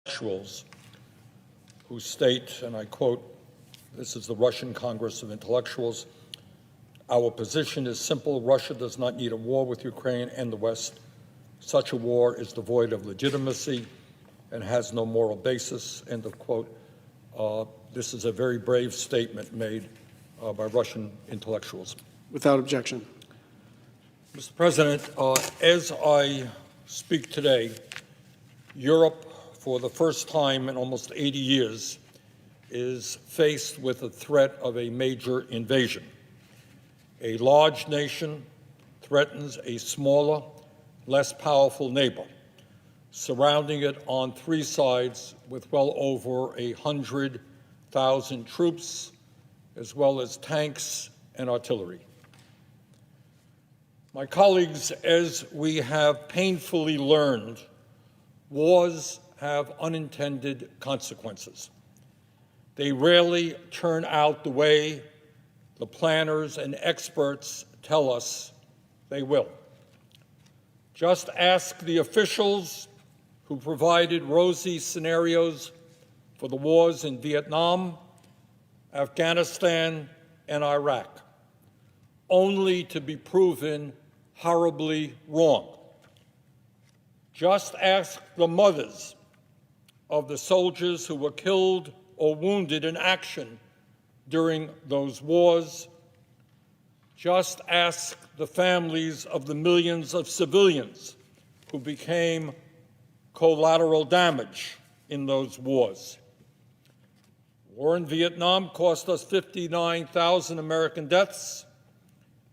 intellectuals who state, and I quote, this is the Russian Congress of Intellectuals, "Our position is simple. Russia does not need a war with Ukraine and the West. Such a war is devoid of legitimacy and has no moral basis," end of quote. This is a very brave statement made by Russian intellectuals. Without objection. Mr. President, as I speak today, Europe, for the first time in almost 80 years, is faced with the threat of a major invasion. A large nation threatens a smaller, less powerful neighbor, surrounding it on three sides with well over 100,000 troops, as well as tanks and artillery. My colleagues, as we have painfully learned, wars have unintended consequences. They rarely turn out the way the planners and experts tell us they will. Just ask the officials who provided rosy scenarios for the wars in Vietnam, Afghanistan, and Iraq, only to be proven horribly wrong. Just ask the mothers of the soldiers who were killed or wounded in action during those wars. Just ask the families of the millions of civilians who became collateral damage in those wars. The war in Vietnam cost us 59,000 American deaths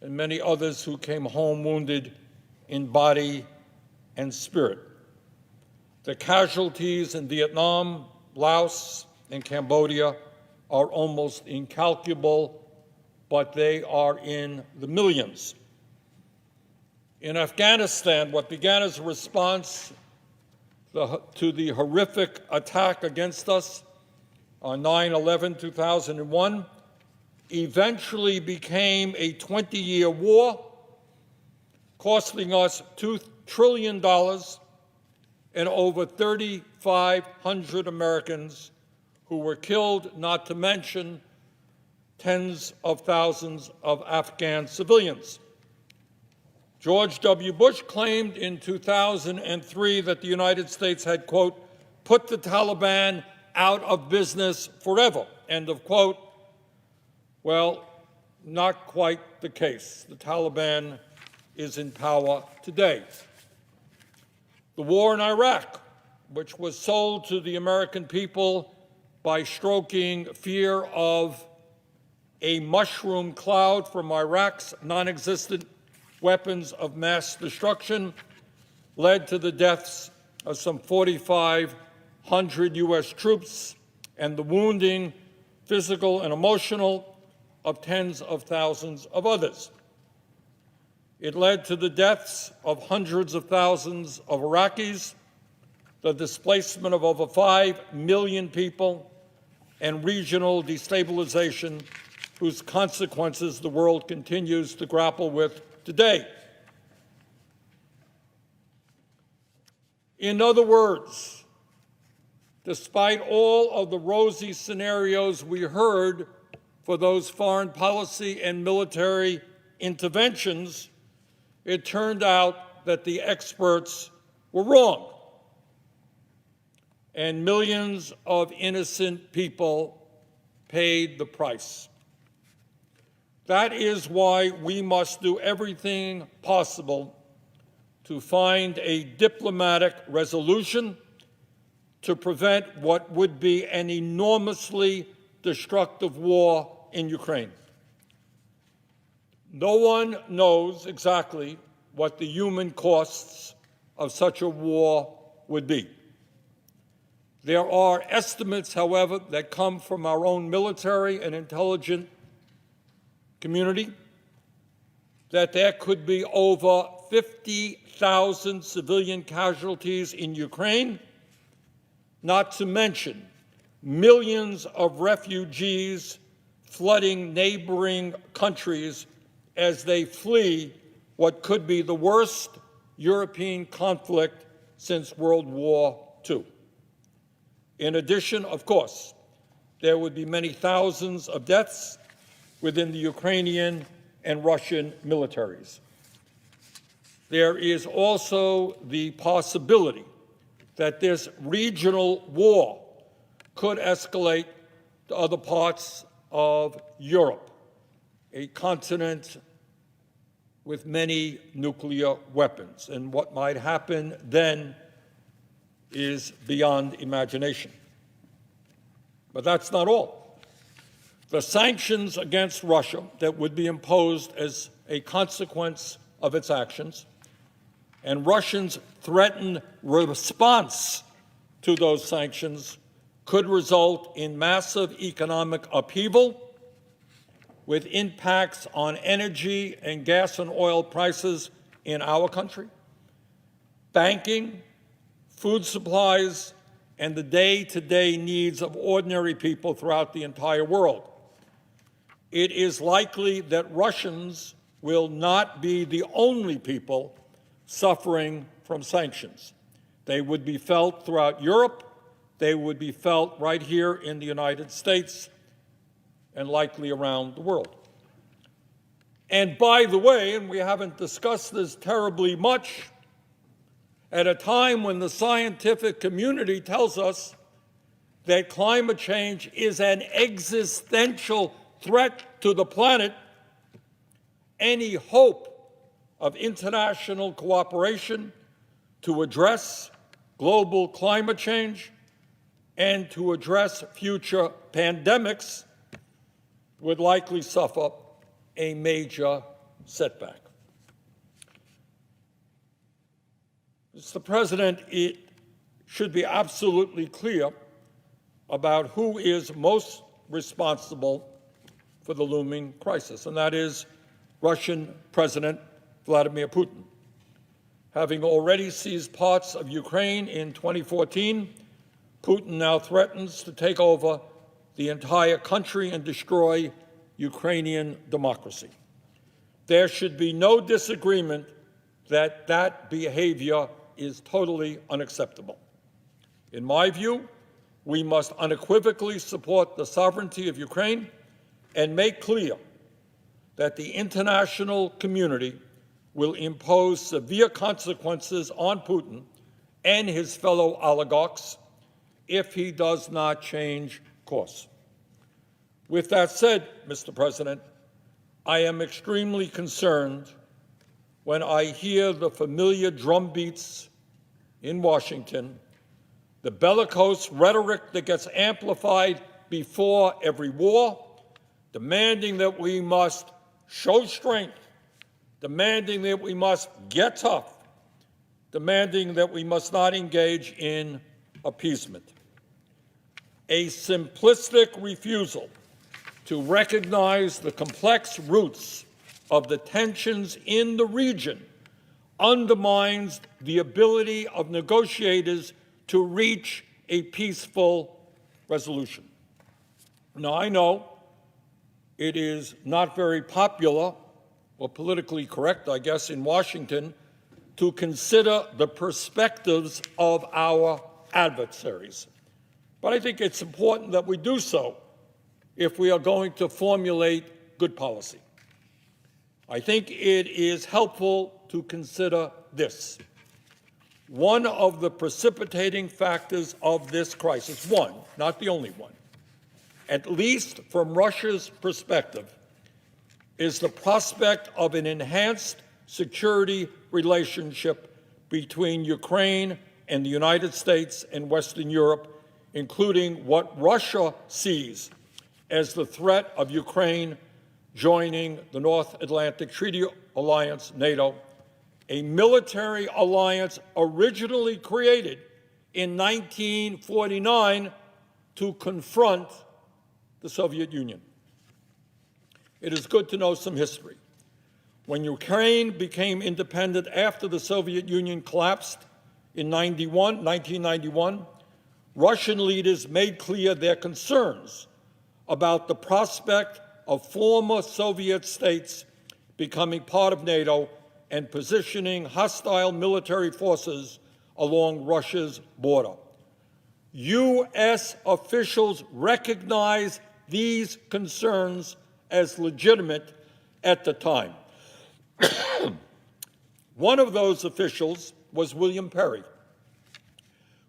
and many others who came home wounded in body and spirit. The casualties in Vietnam, Laos, and Cambodia are almost incalculable, but they are in the millions. In Afghanistan, what began as a response to the horrific attack against us on 9/11/2001 eventually became a 20-year war, costing us $2 trillion and over 3,500 Americans who were killed, not to mention tens of thousands of Afghan civilians. George W. Bush claimed in 2003 that the United States had, quote, "put the Taliban out of business forever," end of quote. Well, not quite the case. The Taliban is in power today. The war in Iraq, which was sold to the American people by stroking fear of a mushroom cloud from Iraq's non-existent weapons of mass destruction, led to the deaths of some 4,500 U.S. troops and the wounding, physical and emotional, of tens of thousands of others. It led to the deaths of hundreds of thousands of Iraqis, the displacement of over 5 million people, and regional destabilization whose consequences the world continues to grapple with today. In other words, despite all of the rosy scenarios we heard for those foreign policy and military interventions, it turned out that the experts were wrong, and millions of innocent people paid the price. That is why we must do everything possible to find a diplomatic resolution to prevent what would be an enormously destructive war in Ukraine. No one knows exactly what the human costs of such a war would be. There are estimates, however, that come from our own military and intelligence community that there could be over 50,000 civilian casualties in Ukraine, not to mention millions of refugees flooding neighboring countries as they flee what could be the worst European conflict since World War II. In addition, of course, there would be many thousands of deaths within the Ukrainian and Russian militaries. There is also the possibility that this regional war could escalate to other parts of Europe, a continent with many nuclear weapons. And what might happen then is beyond imagination. But that's not all. The sanctions against Russia that would be imposed as a consequence of its actions, and Russians' threatened response to those sanctions could result in massive economic upheaval with impacts on energy and gas and oil prices in our country, banking, food supplies, and the day-to-day needs of ordinary people throughout the entire world. It is likely that Russians will not be the only people suffering from sanctions. They would be felt throughout Europe, they would be felt right here in the United States, and likely around the world. And by the way, and we haven't discussed this terribly much, at a time when the scientific community tells us that climate change is an existential threat to the planet, any hope of international cooperation to address global climate change and to address future pandemics would likely suffer a major setback. Mr. President, it should be absolutely clear about who is most responsible for the looming crisis, and that is Russian President Vladimir Putin. Having already seized parts of Ukraine in 2014, Putin now threatens to take over the entire country and destroy Ukrainian democracy. There should be no disagreement that that behavior is totally unacceptable. In my view, we must unequivocally support the sovereignty of Ukraine and make clear that the international community will impose severe consequences on Putin and his fellow oligarchs if he does not change course. With that said, Mr. President, I am extremely concerned when I hear the familiar drumbeats in Washington, the bellicose rhetoric that gets amplified before every war, demanding that we must show strength, demanding that we must get tough, demanding that we must not engage in appeasement. A simplistic refusal to recognize the complex roots of the tensions in the region undermines the ability of negotiators to reach a peaceful resolution. Now, I know it is not very popular or politically correct, I guess, in Washington to consider the perspectives of our adversaries. But I think it's important that we do so if we are going to formulate good policy. I think it is helpful to consider this. One of the precipitating factors of this crisis, one, not the only one, at least from Russia's perspective, is the prospect of an enhanced security relationship between Ukraine and the United States and Western Europe, including what Russia sees as the threat of Ukraine joining the North Atlantic Treaty Alliance, NATO, a military alliance originally created in 1949 to confront the Soviet Union. It is good to know some history. When Ukraine became independent after the Soviet Union collapsed in 1991, Russian leaders made clear their concerns about the prospect of former Soviet states becoming part of NATO and positioning hostile military forces along Russia's border. U.S. officials recognized these concerns as legitimate at the time. One of those officials was William Perry,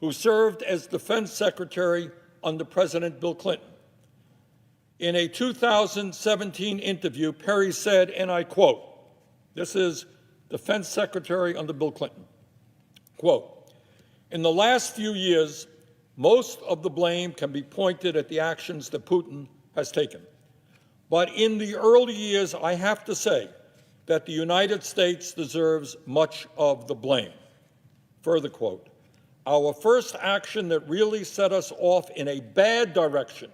who served as Defense Secretary under President Bill Clinton. In a 2017 interview, Perry said, and I quote, this is Defense Secretary under Bill Clinton, quote, "In the last few years, most of the blame can be pointed at the actions that Putin has taken. But in the early years, I have to say that the United States deserves much of the blame." Further quote, "Our first action that really set us off in a bad direction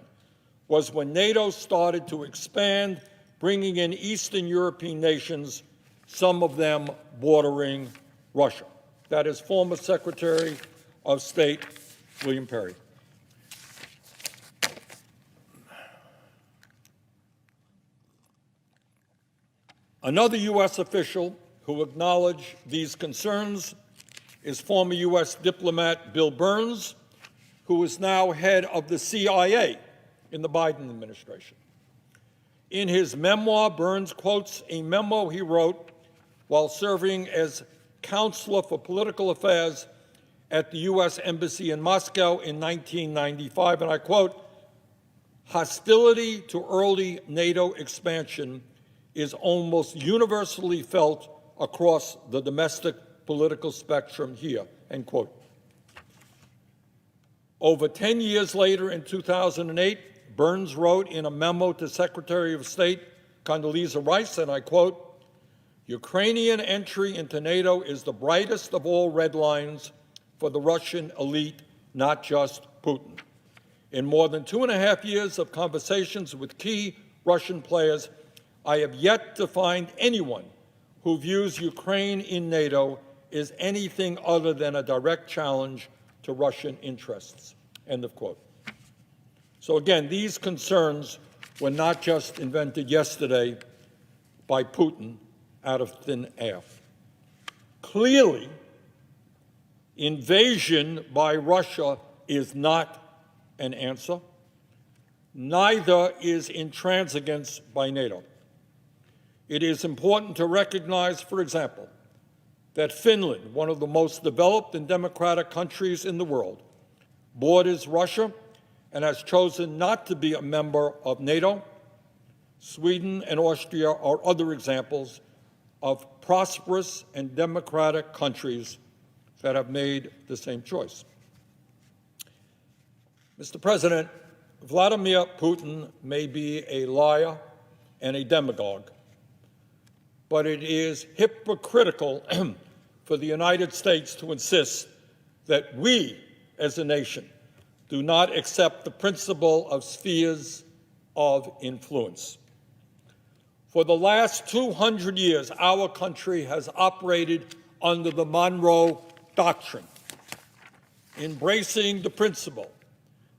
was when NATO started to expand, bringing in Eastern European nations, some of them bordering Russia." That is former Secretary of State William Perry. Another U.S. official who acknowledged these concerns is former U.S. diplomat Bill Burns, who is now head of the CIA in the Biden administration. In his memoir, Burns quotes a memo he wrote while serving as counselor for political affairs at the U.S. Embassy in Moscow in 1995, and I quote, "Hostility to early NATO expansion is almost universally felt across the domestic political spectrum here," end quote. Over 10 years later, in 2008, Burns wrote in a memo to Secretary of State Condoleezza Rice, and I quote, "Ukrainian entry into NATO is the brightest of all red lines for the Russian elite, not just Putin. In more than 2.5 years of conversations with key Russian players, I have yet to find anyone who views Ukraine in NATO as anything other than a direct challenge to Russian interests," end of quote. So again, these concerns were not just invented yesterday by Putin out of thin air. Clearly, invasion by Russia is not an answer. Neither is intransigence by NATO. It is important to recognize, for example, that Finland, one of the most developed and democratic countries in the world, borders Russia and has chosen not to be a member of NATO. Sweden and Austria are other examples of prosperous and democratic countries that have made the same choice. Mr. President, Vladimir Putin may be a liar and a demagogue, but it is hypocritical for the United States to insist that we, as a nation, do not accept the principle of spheres of influence. For the last 200 years, our country has operated under the Monroe Doctrine, embracing the principle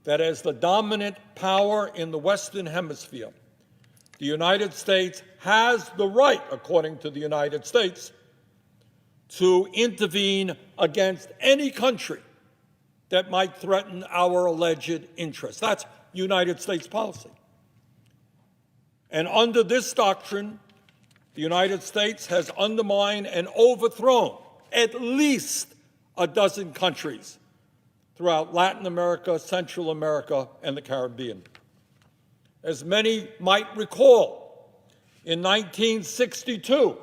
that as the dominant power in the Western Hemisphere, the United States has the right, according to the United States, to intervene against any country that might threaten our alleged interests. That's United States policy. And under this doctrine, the United States has undermined and overthrown at least a dozen countries throughout Latin America, Central America, and the Caribbean. As many might recall, in 1962,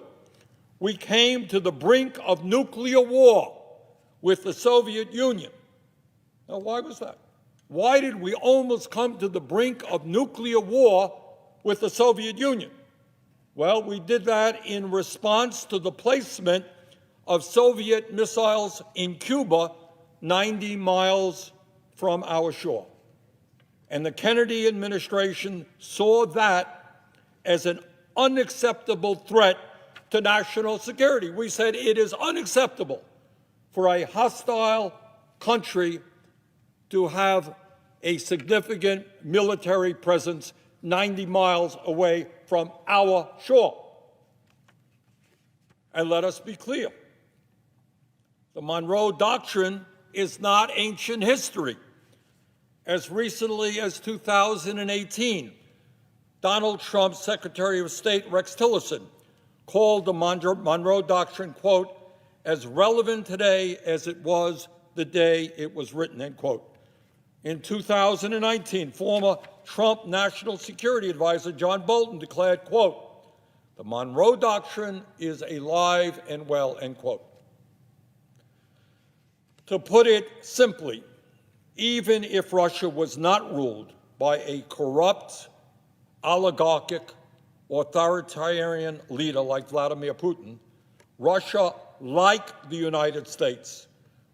we came to the brink of nuclear war with the Soviet Union. Now, why was that? Why did we almost come to the brink of nuclear war with the Soviet Union? Well, we did that in response to the placement of Soviet missiles in Cuba 90 miles from our shore. And the Kennedy administration saw that as an unacceptable threat to national security. We said it is unacceptable for a hostile country to have a significant military presence 90 miles away from our shore. And let us be clear, the Monroe Doctrine is not ancient history. As recently as 2018, Donald Trump's Secretary of State, Rex Tillerson, called the Monroe Doctrine, quote, as relevant today as it was the day it was written, end quote. In 2019, former Trump National Security Advisor John Bolton declared, quote, the Monroe Doctrine is alive and well, end quote. To put it simply, even if Russia was not ruled by a corrupt, oligarchic, authoritarian leader like Vladimir Putin, Russia, like the United States,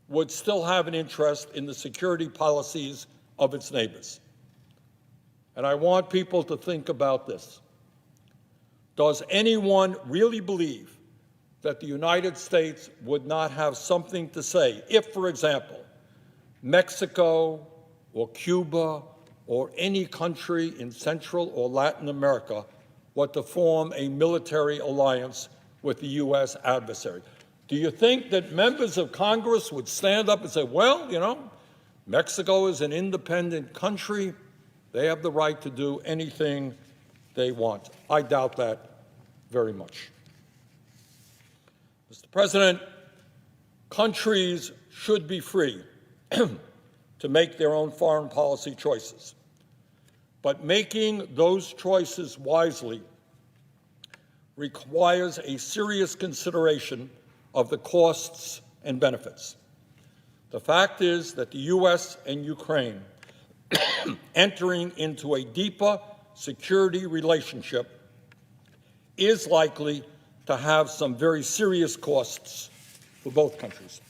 would still have an interest in the security policies of its neighbors. And I want people to think about this. Does anyone really believe that the United States would not have something to say if, for example, Mexico or Cuba or any country in Central or Latin America were to form a military alliance with the U.S. adversary? Do you think that members of Congress would stand up and say, well, you know, Mexico is an independent country. They have the right to do anything they want? I doubt that very much. Mr. President, countries should be free to make their own foreign policy choices. But making those choices wisely requires a serious consideration of the costs and benefits. The fact is that the U.S. and Ukraine entering into a deeper security relationship is likely to have some very serious costs for both countries.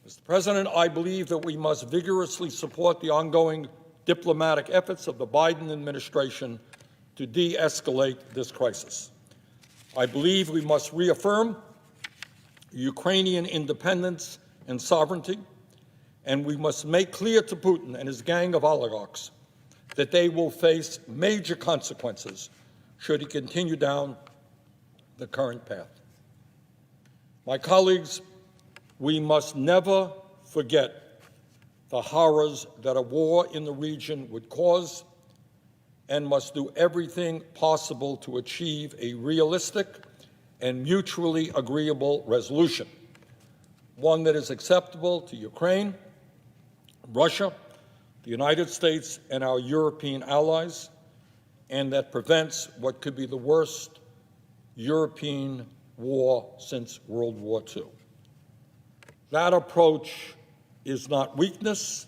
Mr. President, I believe that we must vigorously support the ongoing diplomatic efforts of the Biden administration to de-escalate this crisis. I believe we must reaffirm Ukrainian independence and sovereignty, and we must make clear to Putin and his gang of oligarchs that they will face major consequences should he continue down the current path. My colleagues, we must never forget the horrors that a war in the region would cause, and must do everything possible to achieve a realistic and mutually agreeable resolution, one that is acceptable to Ukraine, Russia, the United States, and our European allies, and that prevents what could be the worst European war since World War II. That approach is not weakness,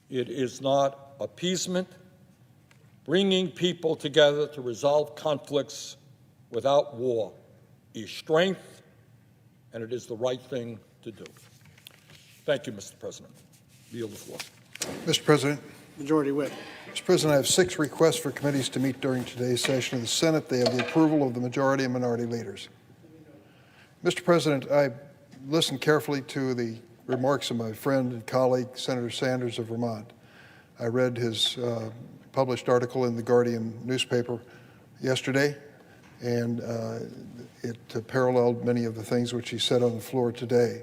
it is not appeasement. Bringing people together to resolve conflicts without war is strength, and it is the right thing to do. Thank you, Mr. President. I yield the floor. Mr. President. Majority Whip. Mr. President, I have 6 requests for committees to meet during today's session of the Senate. They have the approval of the majority and minority leaders. Mr. President, I listened carefully to the remarks of my friend and colleague, Senator Sanders of Vermont. I read his published article in the Guardian newspaper yesterday, and it paralleled many of the things which he said on the floor today.